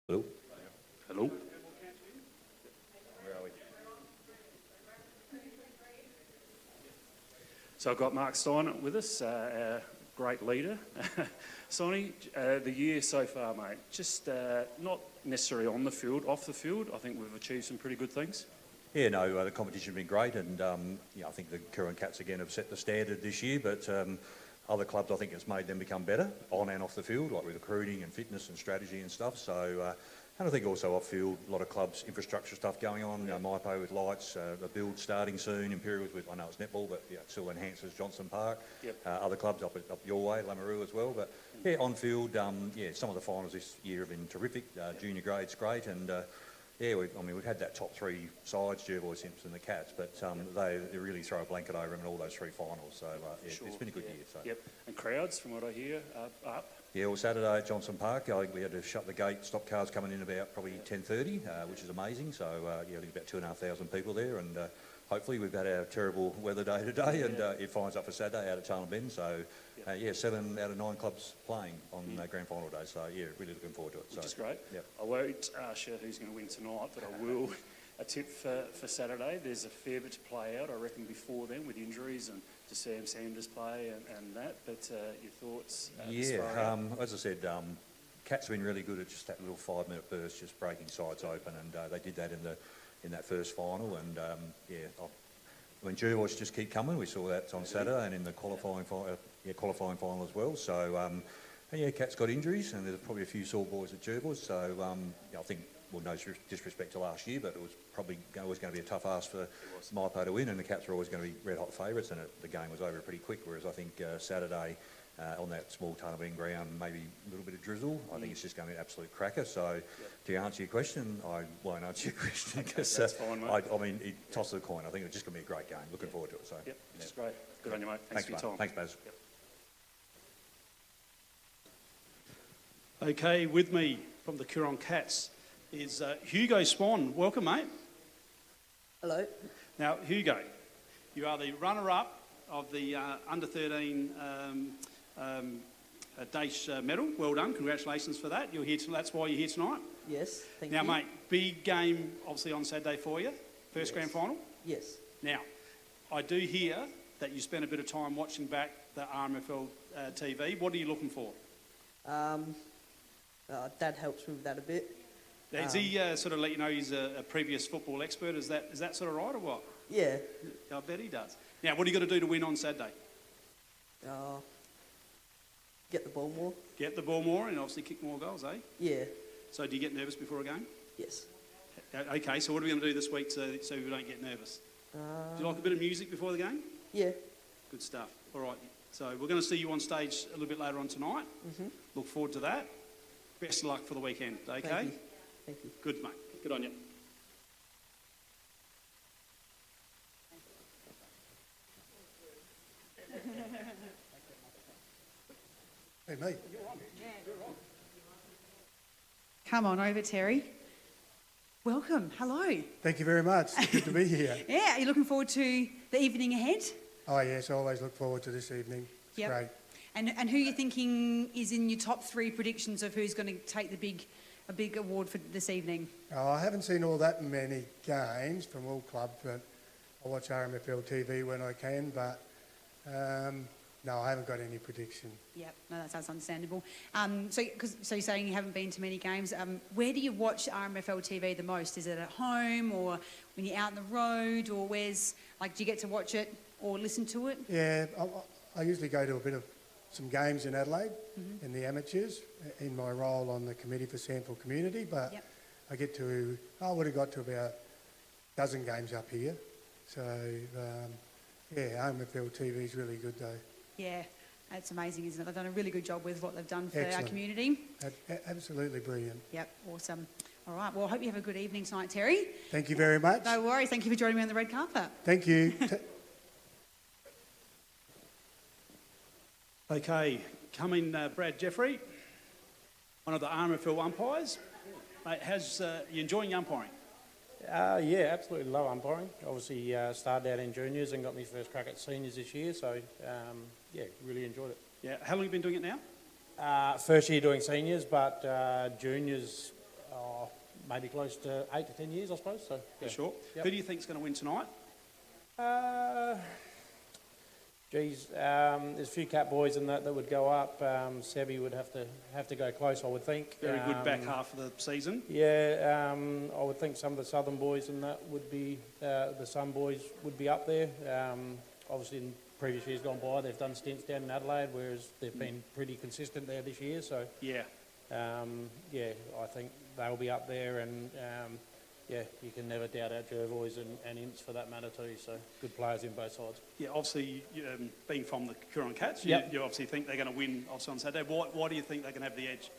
Hello? Hello? Where are we? So I've got Mark Stein with us, our great leader. Sonny, the year so far, mate, just not necessarily on the field, off the field, I think we've achieved some pretty good things. Yeah, no, the competition's been great, and I think the Curran Cats again have set the standard this year, but other clubs, I think it's made them become better on and off the field, like with recruiting and fitness and strategy and stuff. So, and I think also off field, a lot of clubs, infrastructure stuff going on. MyPo with lights, the build starting soon. Imperials with, I know it's netball, but yeah, it still enhances Johnson Park. Yep. Other clubs up your way, Lamoureux as well. But yeah, on field, yeah, some of the finals this year have been terrific. Junior grade's great, and yeah, we've had that top three sides, Jervoy, Simpson, the Cats, but they really throw a blanket over them in all those three finals. So yeah, sure. It's been a good year. So. Yep, and crowds, from what I hear, up. Yeah, well, Saturday at Johnson Park, I think we had to shut the gate, stop cars coming in about probably 10:30, which is amazing. So yeah, I think about 2,500 people there, and hopefully we've had our terrible weather day today, and it finds up for Saturday out at Charlton Bend. So yeah, 7 out of 9 clubs playing on grand final day. So yeah, really looking forward to it. Which is great. Yep. I won't ask you who's going to win tonight, but I will. A tip for Saturday. There's a fair bit to play out, I reckon, before then with injuries and to Sam Sanders play and that. But your thoughts? Yeah, as I said, Cats have been really good at just that little 5-minute burst, just breaking sides open, and they did that in that first final. And yeah, I mean, Jervoys just keep coming. We saw that on Saturday and in the qualifying final as well. So and yeah, Cats got injuries, and there's probably a few sore boys at Jervoys. So yeah, I think. Well, no disrespect to last year, but it was probably always going to be a tough ask for MyPo to win, and the Cats were always going to be red-hot favourites, and the game was over pretty quick, whereas I think Saturday, on that small Tunnabeen ground, maybe a little bit of drizzle, I think it's just going to be an absolute cracker. So to answer your question, I won't answer your question, because I mean, toss of the coin. I think it's just going to be a great game. Looking forward to it. So yep, that's great. Good on you, mate. Thanks for your time. Thanks, Baz. Yep. Okay, with me from the Curran Cats is Hugo Swan. Welcome, mate. Hello. Now, Hugo, you are the runner-up of the under-13 Daesh medal. Well done. Congratulations for that. You're here. That's why you're here tonight. Yes, thank you. Now, mate, big game, obviously, on Saturday for you. First grand final. Yes. Now, I do hear that you spent a bit of time watching back the RMFL TV. What are you looking for? Dad helps me with that a bit. Has he sort of let you know he's a previous football expert? Is that sort of right or what? Yeah. I bet he does. Now, what are you got to do to win on Saturday? Get the ball more. Get the ball more and obviously kick more goals, eh? Yeah. So do you get nervous before a game? Yes. Okay, so what are we going to do this week so we don't get nervous? Do you like a bit of music before the game? Yeah. Good stuff. All right. So we're going to see you on stage a little bit later on tonight. Mm-hmm. Look forward to that. Best of luck for the weekend, okay? Thank you. Good, mate. Good on you. Hey, mate. Come on over, Terry. Welcome. Hello. Thank you very much. It's good to be here. Yeah, are you looking forward to the evening ahead? Oh, yes, I always look forward to this evening. It's great. And who are you thinking is in your top 3 predictions of who's going to take a big award for this evening? Oh, I haven't seen all that many games from all clubs, but I watch RMFL TV when I can, but no, I haven't got any prediction. Yep, no, that sounds understandable. So you're saying you haven't been to many games. Where do you watch RMFL TV the most? Is it at home or when you're out on the road, or do you get to watch it or listen to it? Yeah, I usually go to some games in Adelaide in the amateurs in my role on the committee for Sandford Community, but I would have got to about a dozen games up here. So, yeah, RMFL TV is really good though. Yeah, it's amazing, isn't it? They've done a really good job with what they've done for our community. Absolutely brilliant. Yep, awesome. All right, well, I hope you have a good evening tonight, Terry. Thank you very much. No worries. Thank you for joining me on the red carpet. Thank you. Okay, coming Brad Jeffrey, one of the RMFL umpires. Mate, you enjoying umpiring? Yeah, absolutely love umpiring. Obviously started out in juniors and got my first crack at seniors this year, so yeah, really enjoyed it. Yeah, how long have you been doing it now? First year doing seniors, but juniors maybe close to 8 to 10 years, I suppose. So, For sure. Yep. Who do you think's going to win tonight? There's a few cat boys in that would go up. Sebi would have to go close, I would think. Very good back half of the season. Yeah, I would think some of the southern boys in that would be, the Sun boys would be up there. Obviously in previous years gone by, they've done stints down in Adelaide, whereas they've been pretty consistent there this year. So, Yeah. I think they'll be up there, and you can never doubt our Jervois and Imps for that matter too. So good players in both sides. Yeah, obviously, being from the Coorong Cats, you, Yep. you obviously think they're going to win obviously on Saturday. Why do you think they can have the edge?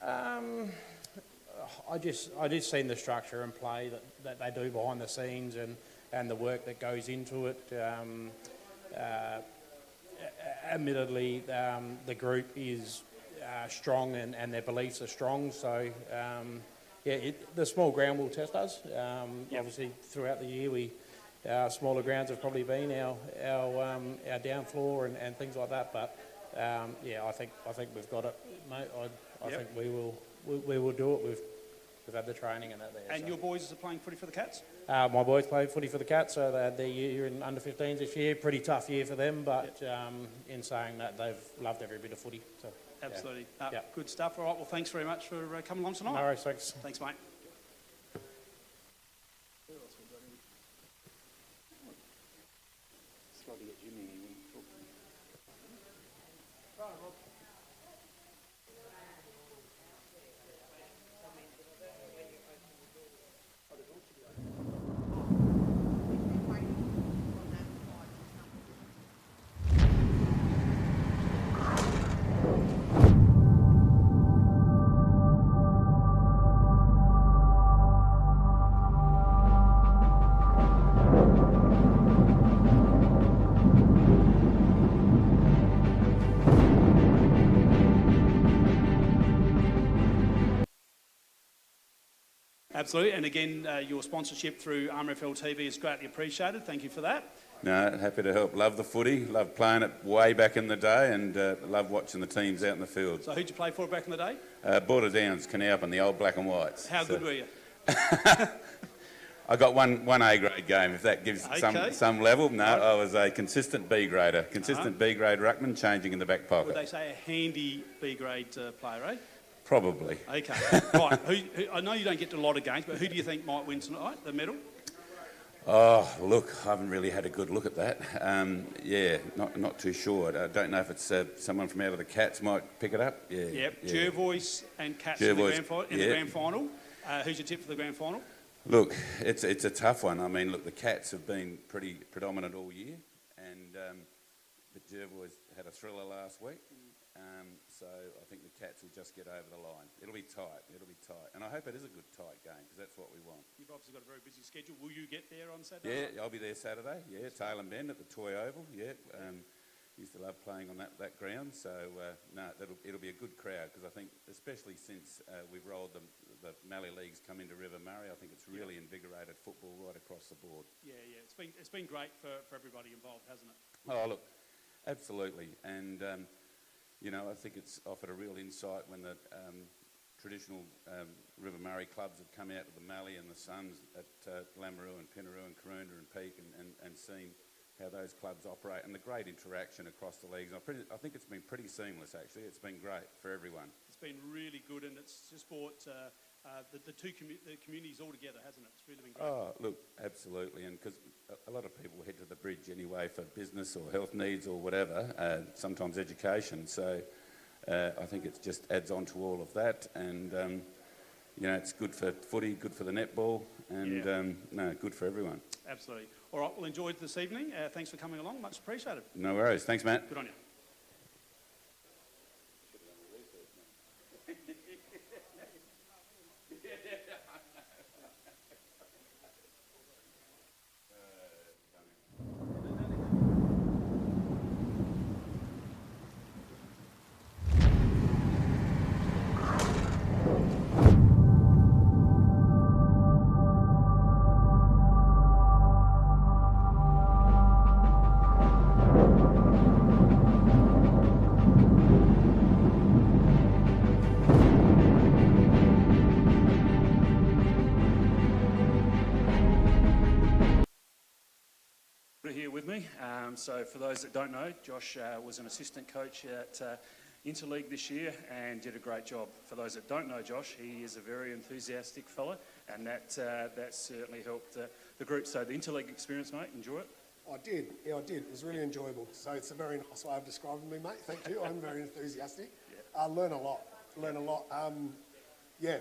I just seen the structure and play that they do behind the scenes and the work that goes into it. Admittedly, the group is strong and their beliefs are strong. So, the small ground will test us. Obviously, throughout the year, smaller grounds have probably been our down floor and things like that. But I think we've got it, mate. I think we will do it. We've had the training and that there. And your boys are playing footy for the Cats? My boys play footy for the Cats, so they had their year in under 15s this year. Pretty tough year for them, but in saying that, they've loved every bit of footy. So, Absolutely. Yeah. Good stuff. All right, well, thanks very much for coming along tonight. No worries, thanks. Thanks, mate. Absolutely, and again, your sponsorship through RMFL TV is greatly appreciated. Thank you for that. No, happy to help. Love the footy, love playing it way back in the day, and love watching the teams out in the field. So who'd you play for back in the day? Border Downs, Canalpin, the old black and whites. How good were you? I got one A grade game, if that gives some level. No, Right. I was a consistent B grader, B grade ruckman, changing in the back pocket. Would they say a handy B grade player, eh? Probably. Okay, right. Who, I know you don't get to a lot of games, but who do you think might win tonight, the medal? Oh, look, I haven't really had a good look at that. Not too sure. I don't know if it's someone from out of the Cats might pick it up. Yep, Jervois and Cats in the grand final. Who's your tip for the grand final? Look, it's a tough one. I mean, look, the Cats have been pretty predominant all year, and the Jervois had a thriller last week. So I think the Cats will just get over the line. It'll be tight, and I hope it is a good tight game, because that's what we want. You've obviously got a very busy schedule. Will you get there on Saturday? Yeah, I'll be there Saturday. Yeah, Tail and Bend at the Toy Oval. Yeah, used to love playing on that ground. So it'll be a good crowd, because I think, especially since we've rolled the Mallee Leagues come into River Murray, I think it's really invigorated football right across the board. Yeah. It's been great for everybody involved, hasn't it? Oh, look, absolutely, and. I think it's offered a real insight when the traditional River Murray clubs have come out to the Mallee and the Suns at Lameroo and Pinaroo and Karoonda and Peak and seen how those clubs operate, and the great interaction across the leagues. I think it's been pretty seamless, actually. It's been great for everyone. It's been really good, and it's just brought the communities all together, hasn't it? It's really been great. Oh, look, absolutely, and because a lot of people head to the bridge anyway for business or health needs or whatever, sometimes education. So I think it just adds on to all of that, and it's good for footy, good for the netball, and good for everyone. Absolutely. All right, well, enjoy this evening. Thanks for coming along. Much appreciated. No worries. Thanks, Matt. Good on you. here with me. So for those that don't know, Josh was an assistant coach at Interleague this year and did a great job. For those that don't know Josh, he is a very enthusiastic fella, and that certainly helped the group. So the Interleague experience, mate, enjoy it? I did, yeah, I did. It was really enjoyable. So it's a very nice way of describing me, mate. Thank you. I'm very enthusiastic. I learn a lot. Yeah,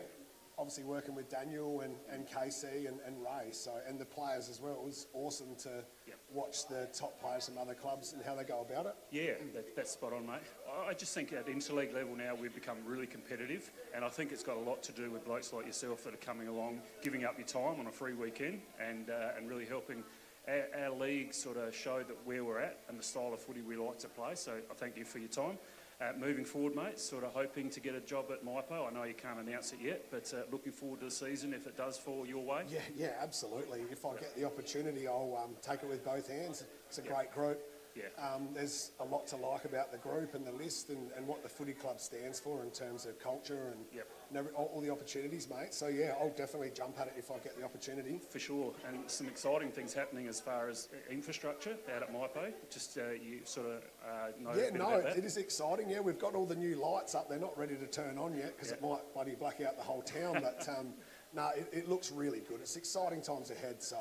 obviously working with Daniel and Casey and Ray, and the players as well. It was awesome to watch the top players from other clubs and how they go about it. Yeah, that's spot on, mate. I just think at Interleague level now we've become really competitive, and I think it's got a lot to do with blokes like yourself that are coming along, giving up your time on a free weekend and really helping our league sort of show that where we're at and the style of footy we like to play. So I thank you for your time. Moving forward, mate, sort of hoping to get a job at MyPo. I know you can't announce it yet, but looking forward to the season if it does fall your way. Yeah, absolutely. If I get the opportunity, I'll take it with both hands. It's a great group. Yeah. There's a lot to like about the group and the list and what the footy club stands for in terms of culture and all the opportunities, mate. So, yeah, I'll definitely jump at it if I get the opportunity. For sure. And some exciting things happening as far as infrastructure out at MyPo. Just you sort of know a bit about that. It is exciting. Yeah, we've got all the new lights up. They're not ready to turn on yet because it might bloody black out the whole town. But, no, it looks really good. It's exciting times ahead. So,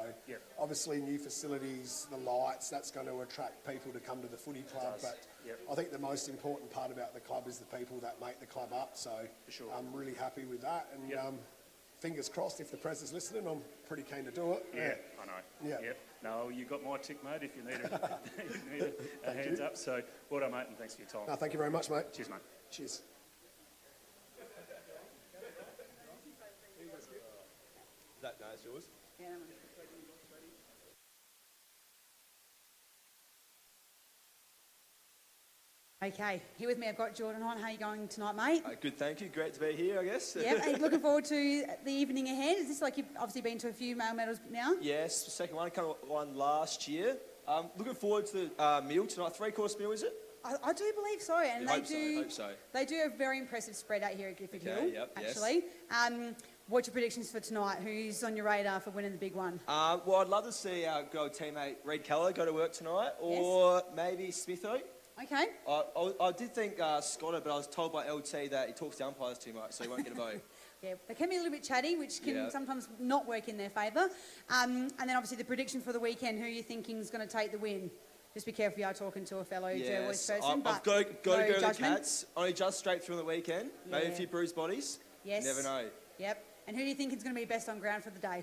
obviously, new facilities, the lights, that's going to attract people to come to the footy club. But I think the most important part about the club is the people that make the club up. So, I'm really happy with that. And fingers crossed, if the press is listening, I'm pretty keen to do it. Yeah, I know. Yeah. No, you got my tick, mate, if you need a hands up. So, well done, mate, and thanks for your time. No, thank you very much, mate. Cheers, mate. Cheers. That no, it's yours. Yeah. Okay, here with me I've got Jordan Hunt. How are you going tonight, mate? Good, thank you. Great to be here, I guess. Yeah, are you looking forward to the evening ahead? Is this like you've obviously been to a few male medals now? Yes, second one, kind of won last year. Looking forward to the meal tonight. 3-course meal, is it? I do believe so, and I hope so. They do a very impressive spread out here at Gifford Hill. Yep, actually. Yes. What's your predictions for tonight? Who's on your radar for winning the big one? Well, I'd love to see our good old teammate Reid Keller go to work tonight, or maybe Smitho. Okay. I did think Scotter, but I was told by LT that he talks to umpires too much, so he won't get a vote. Yeah, they can be a little bit chatty, which can sometimes not work in their favour. And then obviously the prediction for the weekend, who are you thinking is going to take the win? Just be careful you are talking to a fellow Jervois person. I've got to go to the Cats. Only just straight through the weekend. Maybe a few bruised bodies. Yes. Never know. Yep. And who do you think is going to be best on ground for the day?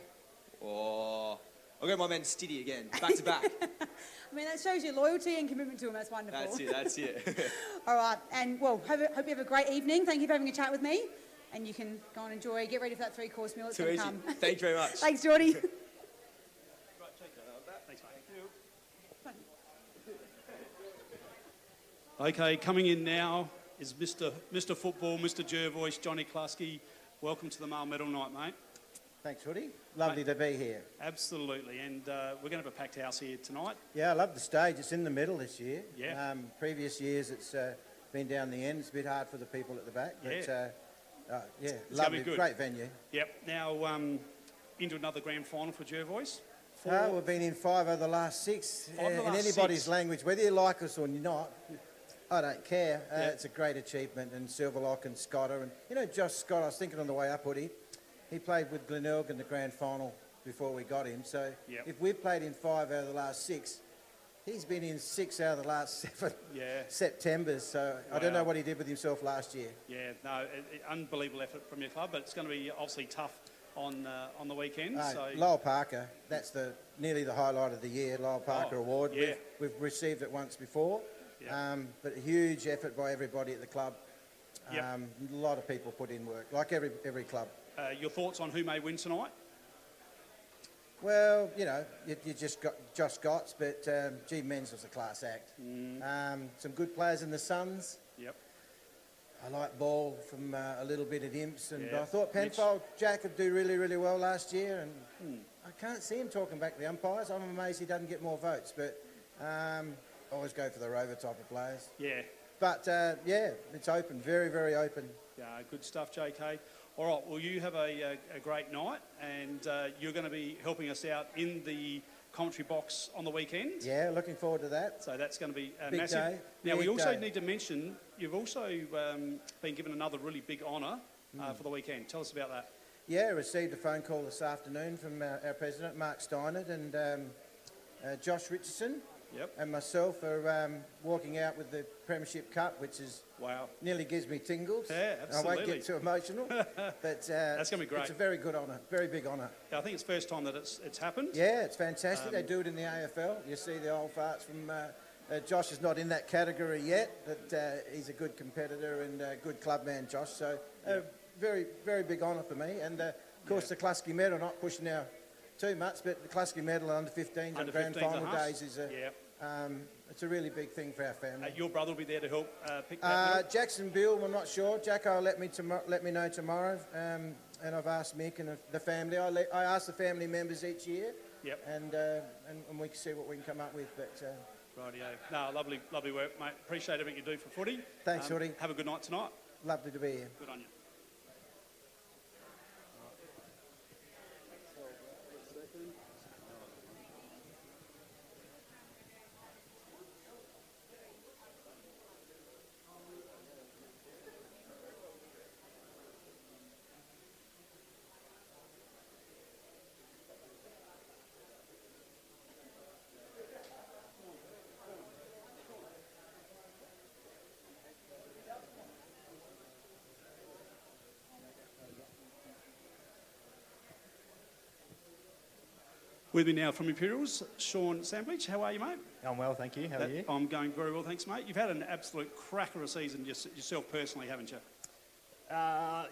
Oh, I'll go my man Stitty again, back to back. I mean, that shows your loyalty and commitment to him. That's wonderful. That's it. All right. And, well, hope you have a great evening. Thank you for having a chat with me. And you can go and enjoy, get ready for that 3-course meal. It's going to come. Thank you very much. Thanks, Geordie. Thanks, mate. Okay, coming in now is Mr. Football, Mr. Jervois, Johnny Kluskkey. Welcome to the Male Medal Night, mate. Thanks, Woody. Lovely to be here. Absolutely, and we're going to have a packed house here tonight. Yeah, I love the stage. It's in the middle this year. Yeah. Previous years it's been down the end. It's a bit hard for the people at the back, but lovely, great venue. Yep. Now into another grand final for Jervois. We've been in 5 of the last 6. In anybody's language, whether you like us or not, I don't care. It's a great achievement, and Silverlock and Scotter, and Josh Scott. I was thinking on the way up, Woody. He played with Glenelg in the grand final before we got him. So if we've played in 5 out of the last 6, he's been in 6 out of the last 7 Septembers. So I don't know what he did with himself last year. Yeah, no, unbelievable effort from your club, but it's going to be obviously tough on the weekend. Lowell Parker, that's nearly the highlight of the year, Lowell Parker Award. Yeah. We've received it once before, but a huge effort by everybody at the club. A lot of people put in work, like every club. Your thoughts on who may win tonight? Well, you just got Josh Scotts, but Mensel's a class act. Some good players in the Suns. Yep. I like Ball from a little bit at Imps, and I thought Penfold Jack would do really, really well last year, and I can't see him talking back to the umpires. I'm amazed he doesn't get more votes, but always go for the rover type of players. Yeah. But, it's open, very, very open. Yeah, good stuff, JK. All right, well, you have a great night, and you're going to be helping us out in the commentary box on the weekend. Yeah, looking forward to that. So that's going to be Big massive. day. Now, we Big also day. need to mention, you've also been given another really big honour for the weekend. Tell us about that. Yeah, I received a phone call this afternoon from our president, Mark Steinert, and Josh Richardson. Yep. And myself are walking out with the Premiership Cup, which is nearly gives me tingles. Yeah, absolutely. I won't get too emotional, but that's going to be great. It's a very good honour, very big honour. Yeah, I think it's the first time that it's happened. Yeah, it's fantastic. They do it in the AFL. You see the old farts from Josh is not in that category yet, but he's a good competitor and a good club man, Josh. So very, very big honour for me. And of course the Kluskkey medal, not pushing now too much, but the Kluskkey medal under 15s on grand 15s final at days is it's a really big thing for our family. Your brother will be there to help pick that medal? Jackson Bill, I'm not sure. Jacko will let me know tomorrow. And I've asked Mick and the family. I ask the family members each year. Yep. And we can see what we can come up with. But rightio. No, lovely work, mate. Appreciate everything you do for footy. Thanks, Hoodie. Have a good night tonight. Lovely to be here. Good on you. With me now from Imperials, Sean Sandwich. How are you, mate? I'm well, thank you. How are you? I'm going very well, thanks, mate. You've had an absolute cracker of a season yourself personally, haven't you? Yeah,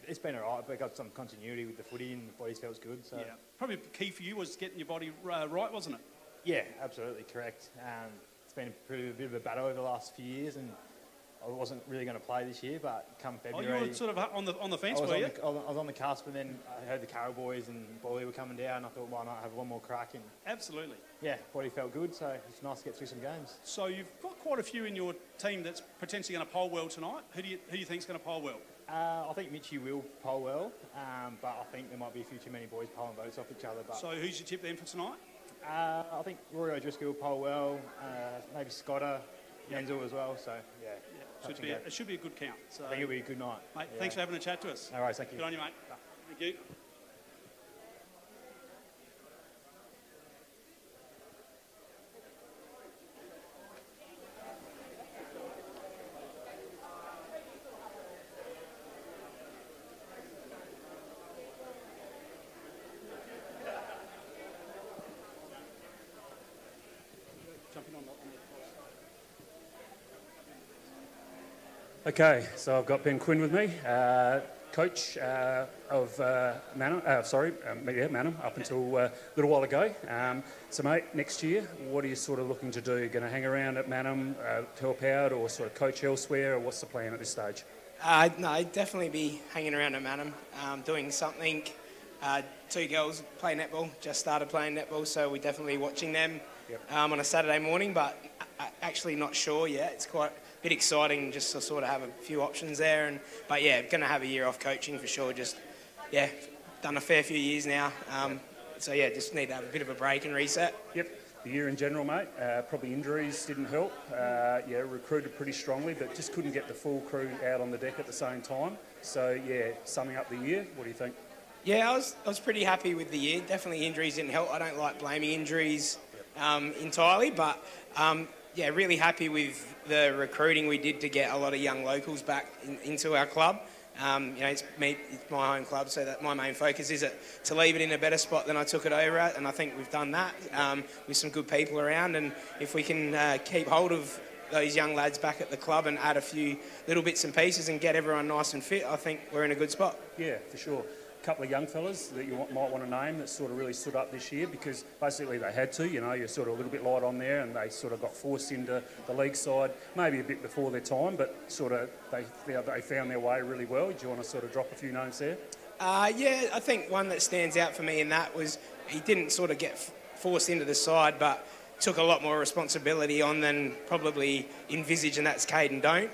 it's been all right, but got some continuity with the footy and the body feels good. So. Yeah. Probably key for you was getting your body right, wasn't it? Yeah, absolutely correct. It's been a bit of a battle over the last few years, and I wasn't really going to play this year, but come February... Oh, you were sort of on the fence, were you? I was on the cusp, and then I heard the Carroll boys and Boyle were coming down. I thought, why not have one more crack? And absolutely. Yeah, body felt good, so it's nice to get through some games. So you've got quite a few in your team that's potentially going to poll well tonight. Who do you think's going to poll well? I think Mitchie will poll well, but I think there might be a few too many boys polling votes off each other. But so who's your tip then for tonight? I think Rory O'Driscoll will poll well, maybe Scotter, Mensel as well, so yeah. It should be a good count. So, I think it'll be a good night. Mate, thanks for having a chat to us. No worries, thank you. Good on you, mate. Thank you. Okay, so I've got Ben Quinn with me, coach of Manum, Manum, up until a little while ago. So, mate, next year, what are you sort of looking to do? Going to hang around at Manum, help out, or sort of coach elsewhere, or what's the plan at this stage? No, I'd definitely be hanging around at Manum, doing something. Two girls play netball, just started playing netball, so we're definitely watching them on a Saturday morning, but actually not sure yet. It's quite a bit exciting just to sort of have a few options there. But going to have a year off coaching for sure. Just, done a fair few years now. Just need to have a bit of a break and reset. Yep. The year in general, mate, probably injuries didn't help. Recruited pretty strongly, but just couldn't get the full crew out on the deck at the same time. So, summing up the year, what do you think? Yeah, I was pretty happy with the year. Definitely injuries didn't help. I don't like blaming injuries entirely, but really happy with the recruiting we did to get a lot of young locals back into our club. It's my home club, so that my main focus is to leave it in a better spot than I took it over at, and I think we've done that with some good people around. And if we can keep hold of those young lads back at the club and add a few little bits and pieces and get everyone nice and fit, I think we're in a good spot. Yeah, for sure. A couple of young fellas that you might want to name that sort of really stood up this year because basically they had to, you're sort of a little bit light on there and they sort of got forced into the league side, maybe a bit before their time, but sort of they found their way really well. Do you want to sort of drop a few names there? I think one that stands out for me in that was he didn't sort of get forced into the side, but took a lot more responsibility on than probably envisage, and that's Caden Don't.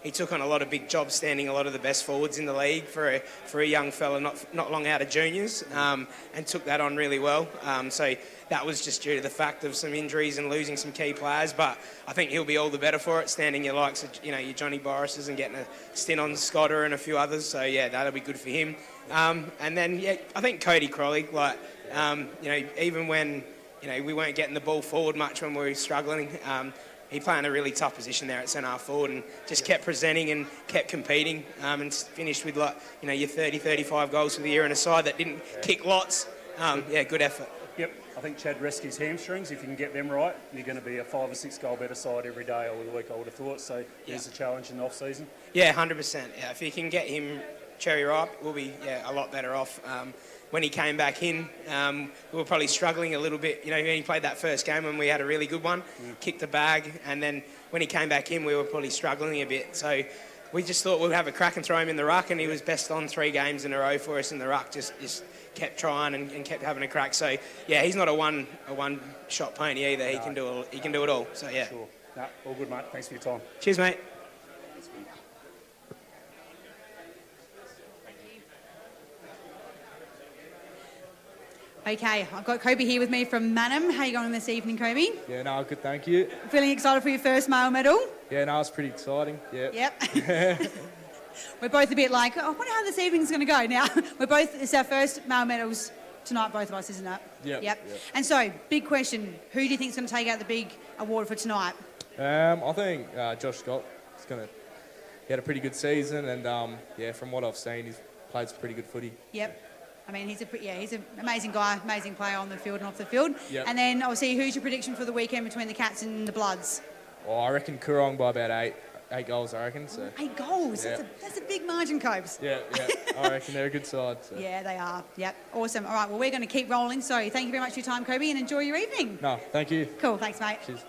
He took on a lot of big jobs, standing a lot of the best forwards in the league for a young fella not long out of juniors, and took that on really well. So that was just due to the fact of some injuries and losing some key players, but I think he'll be all the better for it, standing your likes of, your Johnny Borises and getting a stint on Scotter and a few others. So yeah, that'll be good for him. And then I think Cody Crowley, even when we weren't getting the ball forward much when we were struggling, he played in a really tough position there at centre half forward and just kept presenting and kept competing, and finished with your 30, 35 goals for the year in a side that didn't kick lots. Good effort. Yep, I think Chad rescues hamstrings. If you can get them right, you're going to be a 5 or 6 goal better side every day all the week, I would have thought. So there's a challenge in the off-season. Yeah, 100%. Yeah, if you can get him cherry ripe, we'll be a lot better off. When he came back in, we were probably struggling a little bit. When he played that first game and we had a really good one, kicked the bag, and then when he came back in, we were probably struggling a bit. So we just thought we'd have a crack and throw him in the ruck, and he was best on 3 games in a row for us in the ruck. Just kept trying and kept having a crack. So yeah, he's not a one shot pony either. He can do it all. So yeah. Sure. No, all good, mate. Thanks for your time. Cheers, mate. Okay, I've got Kobe here with me from Manham. How are you going this evening, Kobe? Yeah, no, good, thank you. Feeling excited for your first male medal? Yeah, no, it's pretty exciting. Yeah. Yep. We're both a bit like, I wonder how this evening's going to go. Now, it's our first male medals tonight, both of us, isn't it? Yep. And so, big question, who do you think is going to take out the big award for tonight? I think Josh Scott is he had a pretty good season, and from what I've seen, he's played some pretty good footy. Yep. I mean, he's an amazing guy, amazing player on the field and off the field. Yep. And then, obviously, who's your prediction for the weekend between the Cats and the Bloods? Oh, I reckon Coorong by about 8 goals, I reckon. So. 8 goals? Yeah. That's a big margin, Cobes. Yeah. I reckon they're a good side. So. Yeah, they are. Yep. Awesome. All right, well, we're going to keep rolling. So thank you very much for your time, Kobe, and enjoy your evening. No, thank you. Cool. Thanks, mate. Cheers.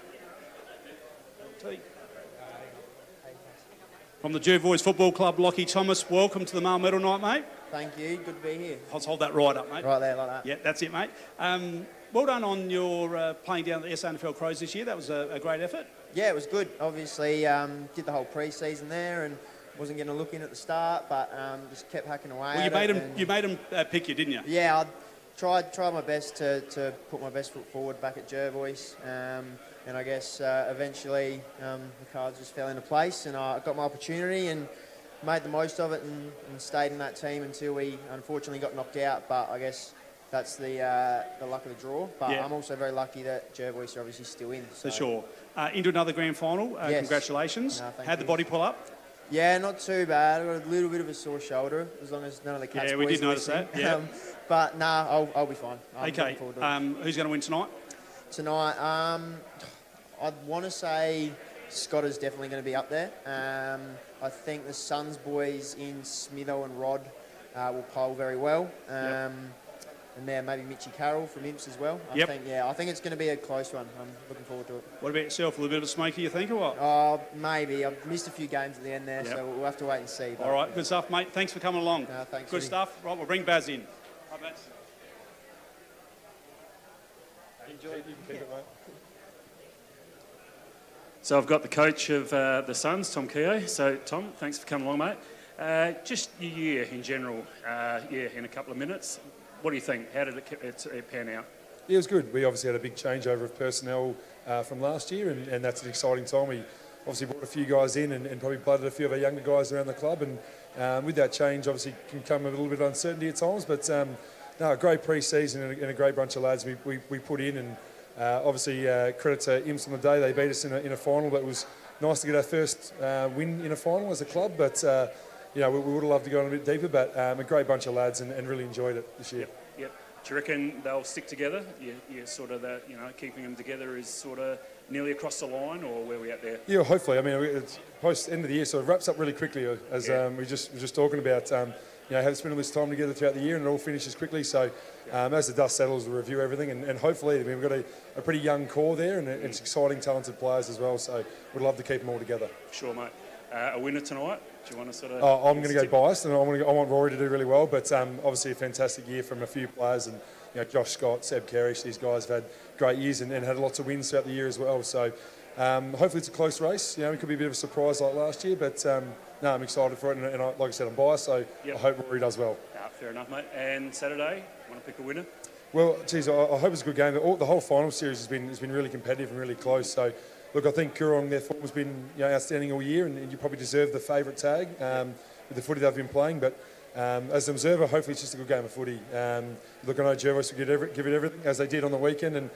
From the Jervois Football Club, Locky Thomas, welcome to the male medal night, mate. Thank you. Good to be here. Let's hold that right up, mate. Right there, like that. Yeah, that's it, mate. Well done on your playing down the SANFL Crows this year. That was a great effort. Yeah, it was good. Obviously, did the whole pre-season there and wasn't going to look in at the start, but just kept hacking away. Well, you made them pick you, didn't you? Yeah, I tried my best to put my best foot forward back at Jervois, and I guess eventually the cards just fell into place, and I got my opportunity and made the most of it and stayed in that team until we unfortunately got knocked out. But I guess that's the luck of the draw. But I'm also very lucky that Jervois are obviously still in. So. For sure. Into another grand final. Yes. Congratulations. No, How'd the body pull up? Yeah, not too bad. I got a little bit of a sore shoulder, as long as none of the Cats we boys did notice listening. that. Yeah. But nah, I'll be fine. Okay. Who's going to win tonight? Tonight, I'd want to say Scott is definitely going to be up there. I think the Suns boys in Smitho and Rod will poll very well. And there, maybe Mitchy Carroll from Imps as well. I think it's going to be a close one. I'm looking forward to it. What about yourself? A little bit of a smoky, you think, or what? Maybe. I've missed a few games at the end there, so we'll have to wait and see. All right, good stuff, mate. Thanks for coming along. Thanks. Good stuff. Right, we'll bring Baz in. Hi, Baz. Enjoy it. You can keep it, mate. So I've got the coach of the Suns, Tom Keogh. So, Tom, thanks for coming along, mate. Just your year in general, in a couple of minutes. What do you think? How did it pan out? Yeah, it was good. We obviously had a big changeover of personnel from last year, and that's an exciting time. We obviously brought a few guys in and probably blooded a few of our younger guys around the club, and with that change, obviously, can come a little bit of uncertainty at times, but a great pre-season and a great bunch of lads we put in, and obviously credit to Imps on the day. They beat us in a final, but it was nice to get our first win in a final as a club, but we would have loved to go on a bit deeper, but a great bunch of lads and really enjoyed it this year. Yep. Do you reckon they'll stick together? You sort of that, keeping them together is sort of nearly across the line, or where are we at there? Yeah, hopefully. I mean, it's post end of the year, so it wraps up really quickly, as we were just talking about. Have spent all this time together throughout the year, and it all finishes quickly. So, as the dust settles, we'll review everything, and hopefully, we've got a pretty young core there, and it's exciting, talented players as well. So, we'd love to keep them all together. Sure, mate. A winner tonight? Do you want to sort of... I'm going to go biased, and I want Rory to do really well, but obviously a fantastic year from a few players, and Josh Scott, Seb Kerrish, these guys have had great years and had lots of wins throughout the year as well. So hopefully it's a close race. It could be a bit of a surprise like last year, but no, I'm excited for it. And like I said, I'm biased, so I hope Rory does well. Fair enough, mate. And Saturday, want to pick a winner? Well, geez, I hope it's a good game. The whole final series has been really competitive and really close. So, look, I think Coorong, their form has been outstanding all year, and you probably deserve the favourite tag with the footy they've been playing. But as an observer, hopefully it's just a good game of footy. Look, I know Jervis will give it everything, as they did on the weekend, and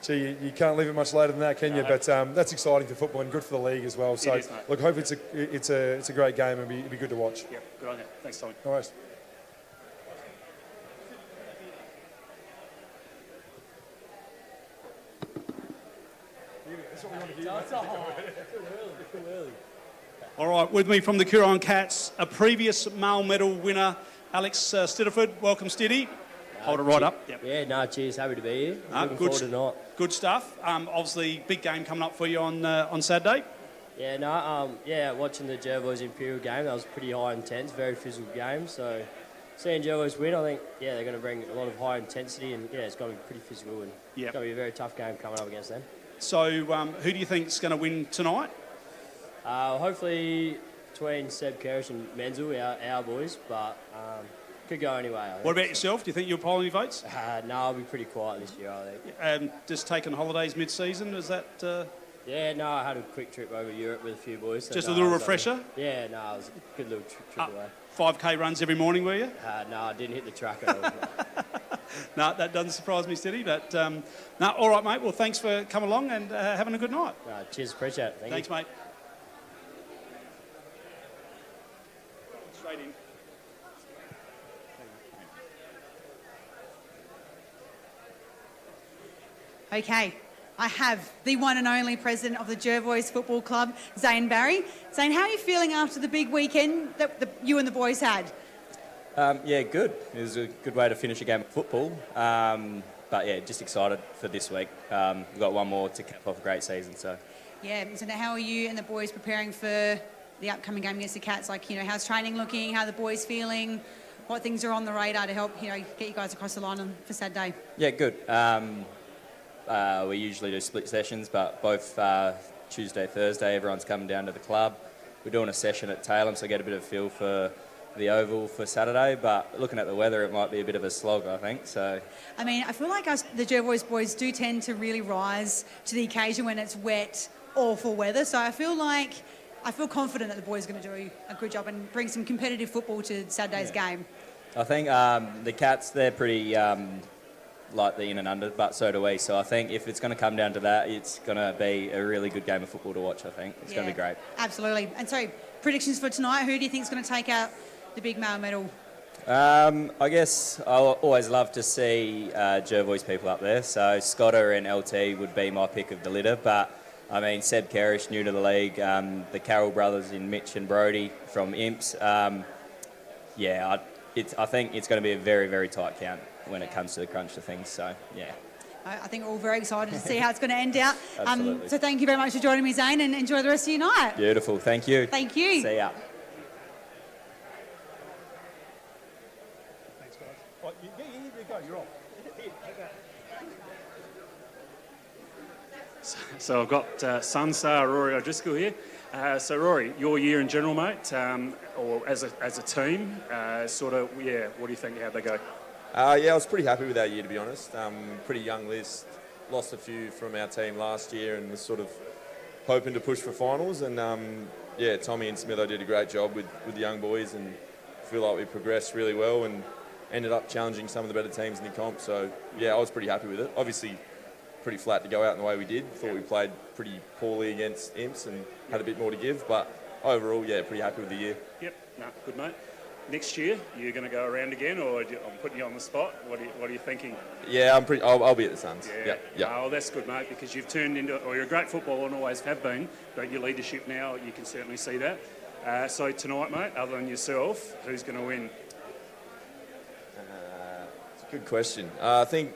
gee, you can't leave it much later than that, can you? But that's exciting for football and good for the league as well. So, look, hopefully it's a great game and it'll be good to watch. Yeah, good on you. Thanks, Tommy. All right. All right, with me from the Coorong Cats, a previous male medal winner, Alex Stitterford. Welcome, Stitty. Hold it right up. Yep. Yeah, no, cheers. Happy to be here. Looking good forward tonight. Good stuff. Obviously, big game coming up for you on Saturday. Yeah, watching the Jervois Imperial game, that was pretty high intense, very physical game. So seeing Jervois win, I think, they're going to bring a lot of high intensity, and it's going to be pretty physical, and it's going to be a very tough game coming up against them. So who do you think is going to win tonight? Hopefully between Seb Kerrish and Mensel, our boys, but could go anyway. What about yourself? Do you think you'll poll any votes? No, I'll be pretty quiet this year, I think. Just taking holidays mid-season, is that... Yeah, no, I had a quick trip over Europe with a few boys. So just a little refresher? Yeah, no, it was a good little trip away. 5K runs every morning, were you? No, I didn't hit the track at all. No, that doesn't surprise me, Steady. But all right, mate. Well, thanks for coming along and having a good night. Cheers, appreciate it. Thanks, mate. Straight in. Okay, I have the one and only president of the Jervois Football Club, Zane Barry. Zane, how are you feeling after the big weekend that you and the boys had? Yeah, good. It was a good way to finish a game of football. But yeah, just excited for this week. We've got one more to cap off a great season. So. Yeah, so now how are you and the boys preparing for the upcoming game against the Cats? Like, how's training looking? How are the boys feeling? What things are on the radar to help, get you guys across the line for Saturday? Yeah, good. We usually do split sessions, but both Tuesday, Thursday, everyone's coming down to the club. We're doing a session at Tailem, so I get a bit of feel for the Oval for Saturday, but looking at the weather, it might be a bit of a slog, I think. So, I mean, I feel like the Jervois boys do tend to really rise to the occasion when it's wet, awful weather. So I feel confident that the boys are going to do a good job and bring some competitive football to Saturday's game. I think the Cats, they're pretty like the in and under, but so do we. So I think if it's going to come down to that, it's going to be a really good game of football to watch, I think. It's going to be great. Absolutely. And so, predictions for tonight, who do you think is going to take out the big male medal? I guess I always love to see Jervois people up there. So Scotter and LT would be my pick of the litter. But, I mean, Seb Kerrish, new to the league, the Carroll brothers in Mitch and Brodie from Imps. I think it's going to be a very, very tight count when it comes to the crunch of things. So, yeah. I think we're all very excited to see how it's going to end out. Absolutely. So thank you very much for joining me, Zane, and enjoy the rest of your night. Beautiful. Thank you. Thank you. See ya. Thanks, guys. Right, you need to go. You're on. So I've got Sunstar Rory O'Driscoll here. So Rory, your year in general, mate, or as a team, what do you think? How'd they go? I was pretty happy with our year, to be honest. Pretty young list. Lost a few from our team last year and was sort of hoping to push for finals. And Tommy and Smitho did a great job with the young boys, and I feel like we progressed really well and ended up challenging some of the better teams in the comp. So I was pretty happy with it. Obviously, pretty flat to go out in the way we did. Thought we played pretty poorly against Imps and had a bit more to give, but overall, pretty happy with the year. Yep, good mate. Next year, you're going to go around again, or I'm putting you on the spot? What are you thinking? Yeah, I'll be at the Suns. Yeah. Oh, that's good, mate, because you've turned into, or you're a great footballer and always have been, but your leadership now, you can certainly see that. So tonight, mate, other than yourself, who's going to win? It's a good question. I think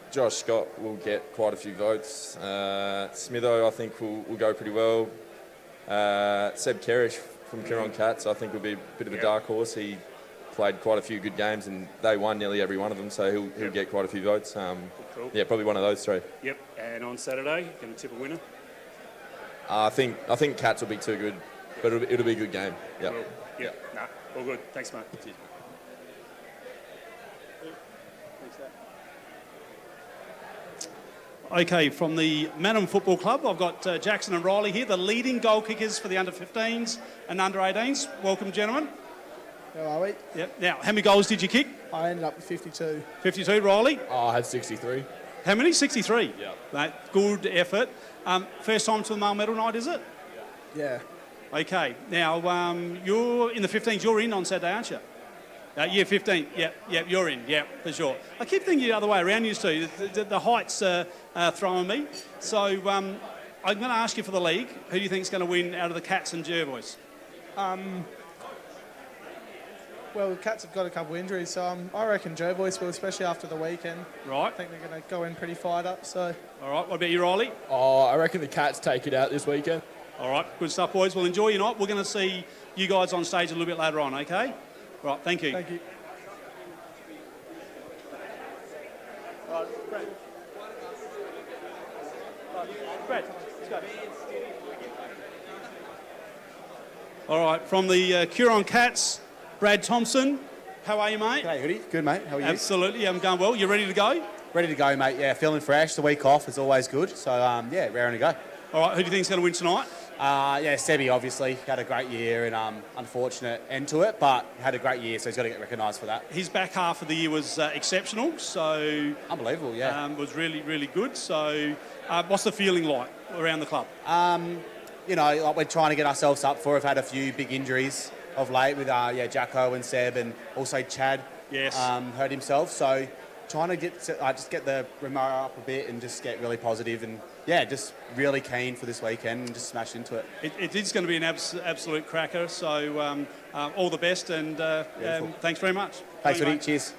Josh Scott will get quite a few votes. Smitho, I think, will go pretty well. Seb Kerrish from Coorong Cats, I think, will be a bit of a dark horse. He played quite a few good games, and they won nearly every one of them, so he'll get quite a few votes. Cool. Yeah, probably one of those three. Yep. And on Saturday, going to tip a winner? I think Cats will be too good, but it'll be a good game. Yeah. Cool. Yep. Nah, all good. Thanks, mate. Cheers. Okay, from the Manham Football Club, I've got Jackson and Riley here, the leading goal kickers for the under-15s and under-18s. Welcome, gentlemen. How are we? Yep. Now, how many goals did you kick? I ended up with 52. 52, Riley? Oh, I had 63. How many? 63? Yeah. Mate, good effort. First time to the male medal night, is it? Yeah. Okay. Now, you're in the 15s. You're in on Saturday, aren't you? Yeah, 15. Yep, you're in. Yep, for sure. I keep thinking the other way around, you two. The height's throwing me. So I'm going to ask you for the league. Who do you think is going to win out of the Cats and Jervois? Well, the Cats have got a couple of injuries, so I reckon Jervois will, especially after the weekend. Right. I think they're going to go in pretty fired up. So. All right. What about you, Riley? Oh, I reckon the Cats take it out this weekend. All right. Good stuff, boys. Well, enjoy your night. We're going to see you guys on stage a little bit later on, okay? Right. Thank you. Thank you. Brad, let's go. All right, from the Huron Cats, Brad Thompson. How are you, mate? G'day, Hoodie. Good, mate. How are you? Absolutely. I'm going well. You ready to go? Ready to go, mate. Yeah, feeling fresh. The week off is always good. So, yeah, raring to go. All right, who do you think is going to win tonight? Yeah, Sebi, obviously. Had a great year and unfortunate end to it, but had a great year, so he's got to get recognised for that. His back half of the year was exceptional, so... Unbelievable, yeah. Was really, really good. So, what's the feeling like around the club? You know, like we're trying to get ourselves up for it. We've had a few big injuries of late with Jacko and Seb, and also Chad hurt himself. So trying to get just get the Romero up a bit and just get really positive and just really keen for this weekend and just smash into it. It is going to be an absolute cracker. So all the best and thanks very much. Thanks, Woody. Cheers.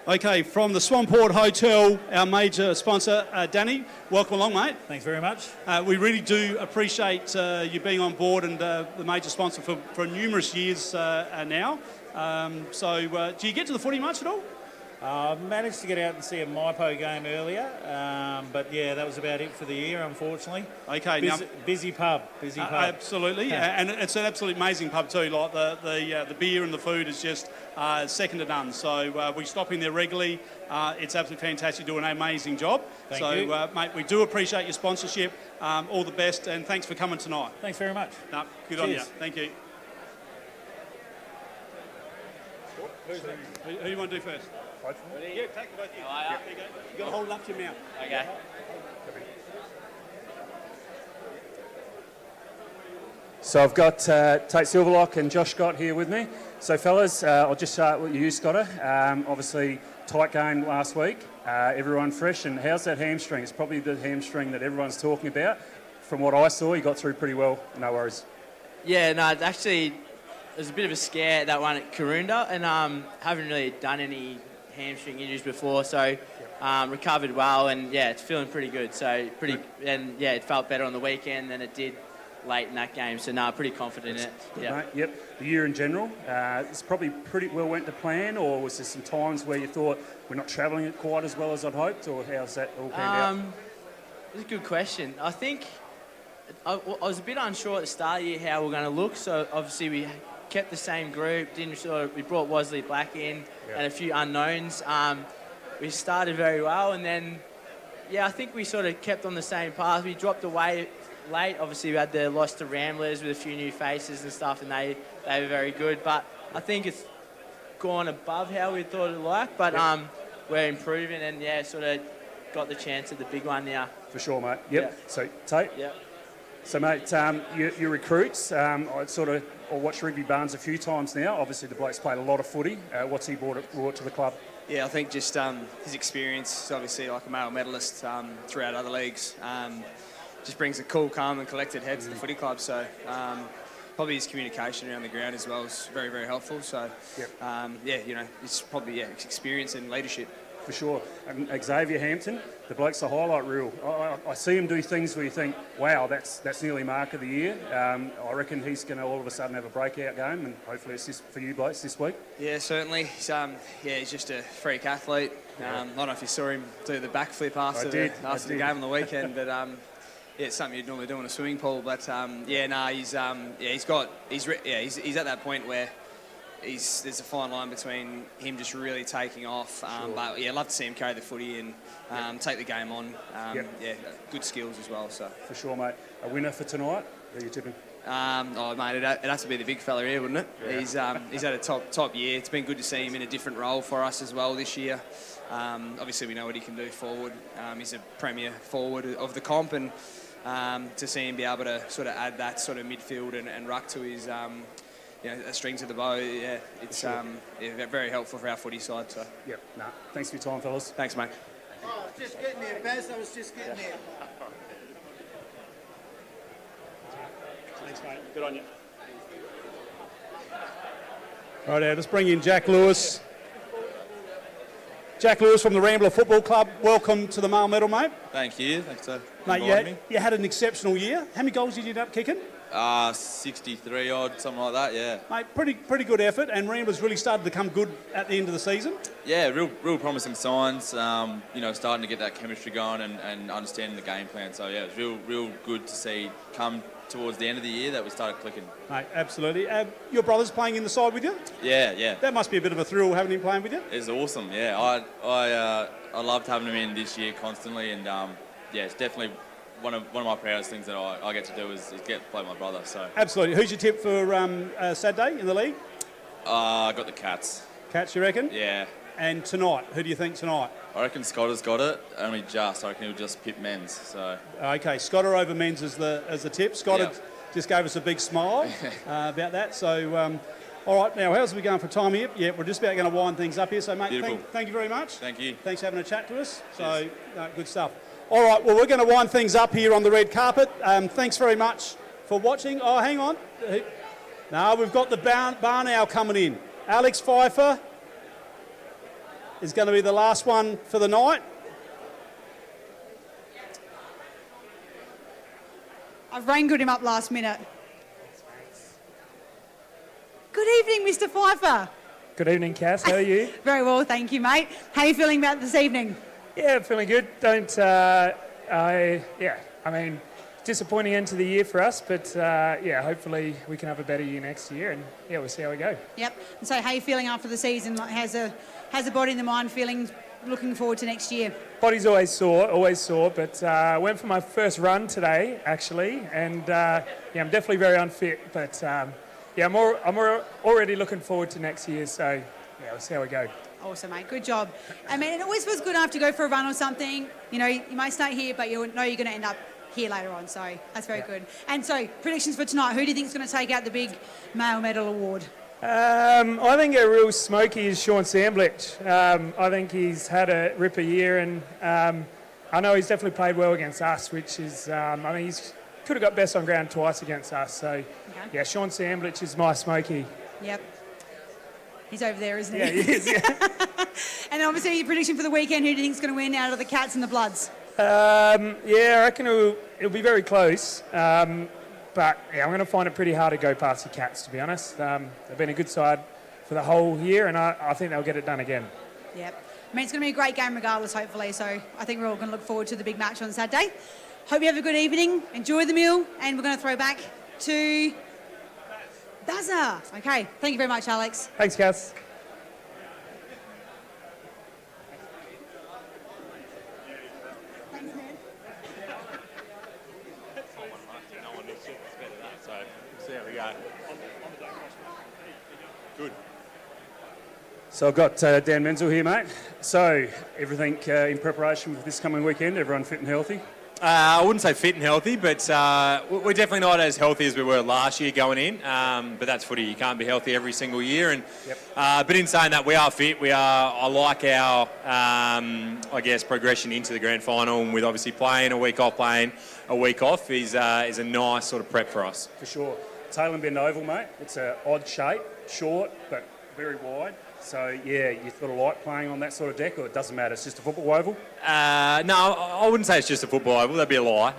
Okay, from the Swanport Hotel, our major sponsor, Danny, welcome along, mate. Thanks very much. We really do appreciate you being on board and the major sponsor for numerous years now. So do you get to the footy much at all? I managed to get out and see a MyPo game earlier, but yeah, that was about it for the year, unfortunately. Okay, busy pub. Absolutely, and it's an absolutely amazing pub too. Like the beer and the food is just second to none. So we stop in there regularly. It's absolutely fantastic. You do an amazing job. Thank you. Mate, we do appreciate your sponsorship. All the best, and thanks for coming tonight. Thanks very much. No, good on you. Thank you. Who do you want to do first? Yeah, take both of you. You've got to hold it up to your mouth. Okay. So I've got Tate Silverlock and Josh Scott here with me. So fellas, I'll just start with you, Scotter. Obviously, tight game last week. Everyone fresh. And how's that hamstring? It's probably the hamstring that everyone's talking about. From what I saw, you got through pretty well. No worries. Yeah, no, actually, it was a bit of a scare, that one at Karoonda, and haven't really done any hamstring injuries before, so recovered well, and yeah, it's feeling pretty good. So it felt better on the weekend than it did late in that game. So pretty confident in it. Yeah. Yep. The year in general, it's probably pretty well went to plan, or was there some times where you thought we're not travelling it quite as well as I'd hoped, or how's that all panned out? It's a good question. I think I was a bit unsure at the start of the year how we're going to look. So obviously we kept the same group. We brought Wesley Black in and a few unknowns. We started very well, and then I think we sort of kept on the same path. We dropped away late. Obviously we had the loss to Ramblers with a few new faces and stuff, and they were very good. But I think it's gone above how we thought it'd like. But we're improving, and sort of got the chance at the big one now. For sure, mate. Yep. Yeah. So Tate. Yep. So, mate, your recruits, I watched Rigby Barnes a few times now. Obviously, the bloke's played a lot of footy. What's he brought to the club? Yeah, I think just his experience, obviously like a male medalist throughout other leagues, just brings a cool, calm and collected head to the footy club. So probably his communication around the ground as well is very, very helpful. So, it's probably experience and leadership. for sure. And Xavier Hampton, the bloke's a highlight reel. I see him do things where you think, wow, that's nearly mark of the year. I reckon he's going to all of a sudden have a breakout game, and hopefully it's this for you blokes this week. Yeah, certainly. He's just a freak athlete. I don't know if you saw him do the backflip after the game on the weekend, but it's something you'd normally do in a swimming pool. But he's at that point where there's a fine line between him just really taking off. But I'd love to see him carry the footy and take the game on. Good skills as well. So for sure, mate. A winner for tonight? Who are you tipping? Mate, it'd have to be the big fella here, wouldn't it? Yeah. He's had a top year. It's been good to see him in a different role for us as well this year. Obviously, we know what he can do forward. He's a premier forward of the comp, and to see him be able to sort of add that sort of midfield and ruck to his a string to the bow, it's very helpful for our footy side. So. Yep. Thanks for your time, fellas. Thanks, mate. Oh, just getting there, Baz. I was just getting there. Thanks, mate. Good on you. Right, now, just bring in Jack Lewis. Jack Lewis from the Rambler Football Club. Welcome to the Male Medal, mate. Thank you. Thanks for Mate, inviting me. you had an exceptional year. How many goals did you end up kicking? 63 odd, something like that, yeah. Mate, pretty good effort, and Ramblers really started to come good at the end of the season. Yeah, real promising signs. Starting to get that chemistry going and understanding the game plan. So yeah, it was real good to see come towards the end of the year that we started clicking. Mate, absolutely. Your brother's playing in the side with you? Yeah. That must be a bit of a thrill having him playing with you. It's awesome. Yeah, I loved having him in this year constantly, and it's definitely one of my proudest things that I get to do is get to play with my brother. So absolutely. Who's your tip for Saturday in the league? I got the Cats. Cats, you reckon? Yeah. And tonight, who do you think tonight? I reckon Scotter's got it. Only just. I reckon he'll just pip Men's. So. Okay, Scotter over Men's as the tip. Scotter just gave us a big smile about that. So, all right, now how's we going for time here? Yeah, we're just about going to wind things up here. So, mate, thank you very much. Thank you. Thanks for having a chat to us. So, good stuff. All right, well, we're going to wind things up here on the red carpet. Thanks very much for watching. Oh, hang on. No, we've got the barn owl coming in. Alex Fifer is going to be the last one for the night. I've rain-good him up last minute. Good evening, Mr. Fifer. Good evening, Cass. How are you? Very well, thank you, mate. How are you feeling about this evening? Yeah, feeling good. Disappointing end to the year for us, but hopefully we can have a better year next year, and we'll see how we go. Yep. And so, how are you feeling after the season? Like, how's the body and the mind feeling? Looking forward to next year. Body's always sore, but I went for my first run today actually, and I'm definitely very unfit, but I'm already looking forward to next year. So we'll see how we go. Awesome, mate. Good job. I mean, it always feels good after you go for a run or something. You know, you may start here, but you know you're going to end up here later on. So that's very good. And so, predictions for tonight. Who do you think is going to take out the big male medal award? I think a real smoky is Sean Samblich. I think he's had a ripper year, and I know he's definitely played well against us, which is, he's could have got best on ground twice against us. So, Sean Samblich is my smoky. Yep. He's over there, isn't he? Yeah, he is, yeah. And obviously, your prediction for the weekend, who do you think is going to win out of the Cats and the Bloods? I reckon it'll be very close. But I'm going to find it pretty hard to go past the Cats, to be honest. They've been a good side for the whole year, and I think they'll get it done again. Yep. I mean, it's going to be a great game regardless, hopefully. So I think we're all going to look forward to the big match on Saturday. Hope you have a good evening. Enjoy the meal, and we're going to throw back to Bazza. Okay. Thank you very much, Alex. Thanks, Cass. Good. So I've got Dan Mensel here, mate. So everything in preparation for this coming weekend, everyone fit and healthy? I wouldn't say fit and healthy, but we're definitely not as healthy as we were last year going in. But that's footy. You can't be healthy every single year. And but in saying that, we are fit. I like our, progression into the grand final. And with obviously playing a week off is a nice sort of prep for us. For sure. Tailwind Bend Oval, mate. It's an odd shape, short, but very wide. So, yeah, you sort of like playing on that sort of deck, or it doesn't matter, it's just a football oval? No, I wouldn't say it's just a football oval, that'd be a lie.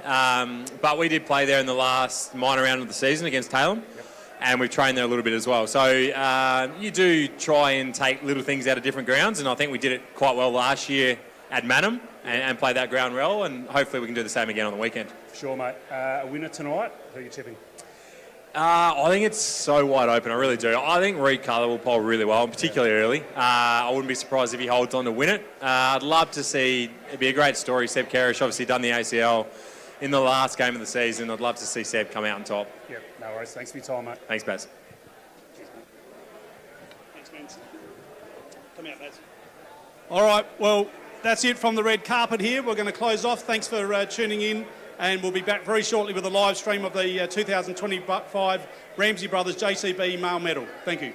But we did play there in the last minor round of the season against Talem, and we've trained there a little bit as well. So you do try and take little things out of different grounds, and I think we did it quite well last year at Manham and played that ground well, and hopefully we can do the same again on the weekend. Sure, mate. A winner tonight, who are you tipping? I think it's so wide open, I really do. I think Reed Cutler will poll really well, particularly early. I wouldn't be surprised if he holds on to win it. I'd love to see, it'd be a great story. Seb Kerish obviously done the ACL in the last game of the season. I'd love to see Seb come out on top. Yep, no worries. Thanks for your time, mate. Thanks, Baz. Thanks, Mens. Come out, Baz. All right, well, that's it from the red carpet here. We're going to close off. Thanks for tuning in. And we'll be back very shortly with a live stream of the 2025 Ramsey Brothers JCB male medal. Thank you.